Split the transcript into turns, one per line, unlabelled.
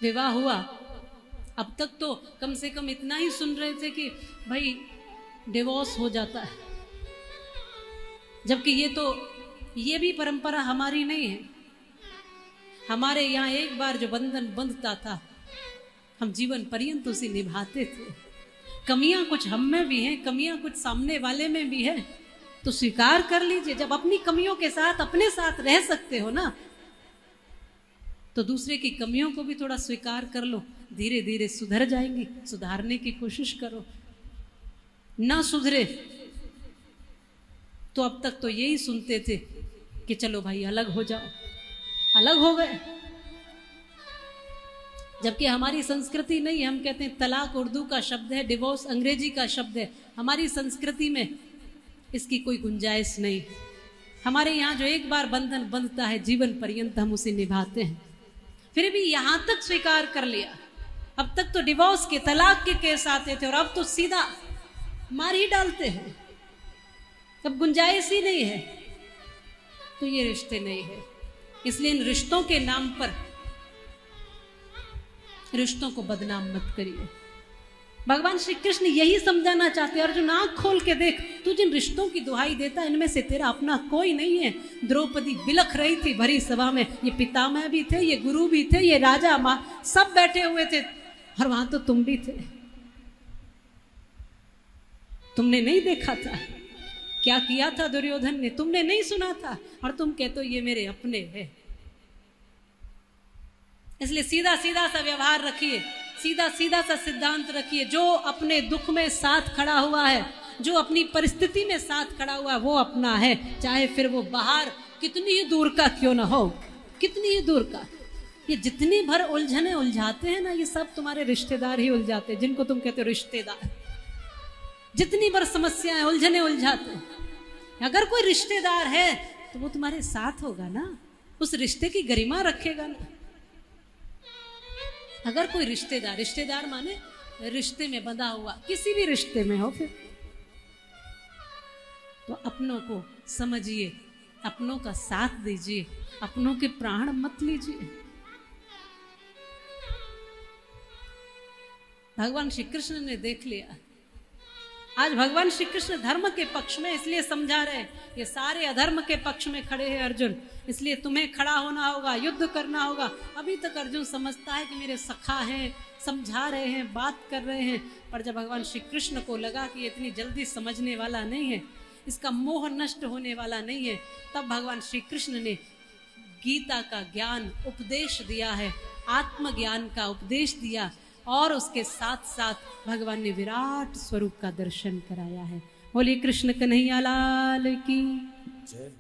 विवाह हुआ, अब तक तो कम से कम इतना ही सुन रहे थे कि भाई डिवोर्स हो जाता है, जबकि ये भी परंपरा हमारी नहीं है। हमारे यहाँ एक बार जो बंधन बंधता था, हम जीवन पर्यंत उसे निभाते थे। कमियां कुछ हम में भी हैं, कमियां कुछ सामने वाले में भी है, तो स्वीकार कर लीजिए। जब अपनी कमियों के साथ अपने साथ रह सकते हो ना, तो दूसरे की कमियों को भी थोड़ा स्वीकार कर लो। धीरे धीरे सुधर जाएंगी, सुधारने की कोशिश करो। ना सुधरे तो अब तक तो यही सुनते थे कि चलो भाई अलग हो जाओ, अलग हो गए। जबकि हमारी संस्कृति नहीं है। हम कहते हैं तलाक उर्दू का शब्द है, डिवोर्स अंग्रेजी का शब्द है। हमारी संस्कृति में इसकी कोई गुंजाइश नहीं। हमारे यहाँ जो एक बार बंधन बंधता है, जीवन पर्यंत हम उसे निभाते हैं। फिर भी यहाँ तक स्वीकार कर लिया। अब तक तो डिवोर्स के, तलाक के केस आते थे, और अब तो सीधा मार ही डालते हैं। अब गुंजाइश ही नहीं है, तो ये रिश्ते नहीं है। इसलिए इन रिश्तों के नाम पर रिश्तों को बदनाम मत करिए। भगवान श्री कृष्ण यही समझाना चाहते हैं। अर्जुन आंख खोल के देख, तू जिन रिश्तों की दुहाई देता है, इनमें से तेरा अपना कोई नहीं है। द्रौपदी बिलख रही थी भरी सभा में। ये पितामह भी थे, ये गुरु भी थे, ये राजा मां सब बैठे हुए थे, और वहां तो तुम भी थे। तुमने नहीं देखा था क्या किया था दुर्योधन ने? तुमने नहीं सुना था, और तुम कहते हो ये मेरे अपने हैं। इसलिए सीधा सीधा सा व्यवहार रखिए, सीधा सीधा सा सिद्धांत रखिए। जो अपने दुख में साथ खड़ा हुआ है, जो अपनी परिस्थिति में साथ खड़ा हुआ है, वो अपना है। चाहे फिर वो बाहर कितनी ही दूर का क्यों ना हो, कितनी ही दूर का। ये जितनी भर उलझने उलझाते हैं ना, ये सब तुम्हारे रिश्तेदार ही उलझाते हैं, जिनको तुम कहते हो रिश्तेदार। जितनी भर समस्याएं, उलझने उलझाते हैं, अगर कोई रिश्तेदार है तो वो तुम्हारे साथ होगा ना, उस रिश्ते की गरिमा रखेगा ना। अगर कोई रिश्तेदार, रिश्तेदार माने रिश्ते में बंधा हुआ, किसी भी रिश्ते में हो, फिर तो अपनों को समझिए, अपनों का साथ दीजिए, अपनों के प्राण मत लीजिए। भगवान श्री कृष्ण ने देख लिया। आज भगवान श्री कृष्ण धर्म के पक्ष में इसलिए समझा रहे, ये सारे अधर्म के पक्ष में खड़े हैं अर्जुन, इसलिए तुम्हें खड़ा होना होगा, युद्ध करना होगा। अभी तक अर्जुन समझता है कि मेरे सखा हैं, समझा रहे हैं, बात कर रहे हैं, पर जब भगवान श्री कृष्ण को लगा कि ये इतनी जल्दी समझने वाला नहीं है, इसका मोह नष्ट होने वाला नहीं है, तब भगवान श्री कृष्ण ने गीता का ज्ञान उपदेश दिया है, आत्मज्ञान का उपदेश दिया, और उसके साथ साथ भगवान ने विराट स्वरूप का दर्शन कराया है। बोलिए कृष्ण कन्हैया लाल की जय।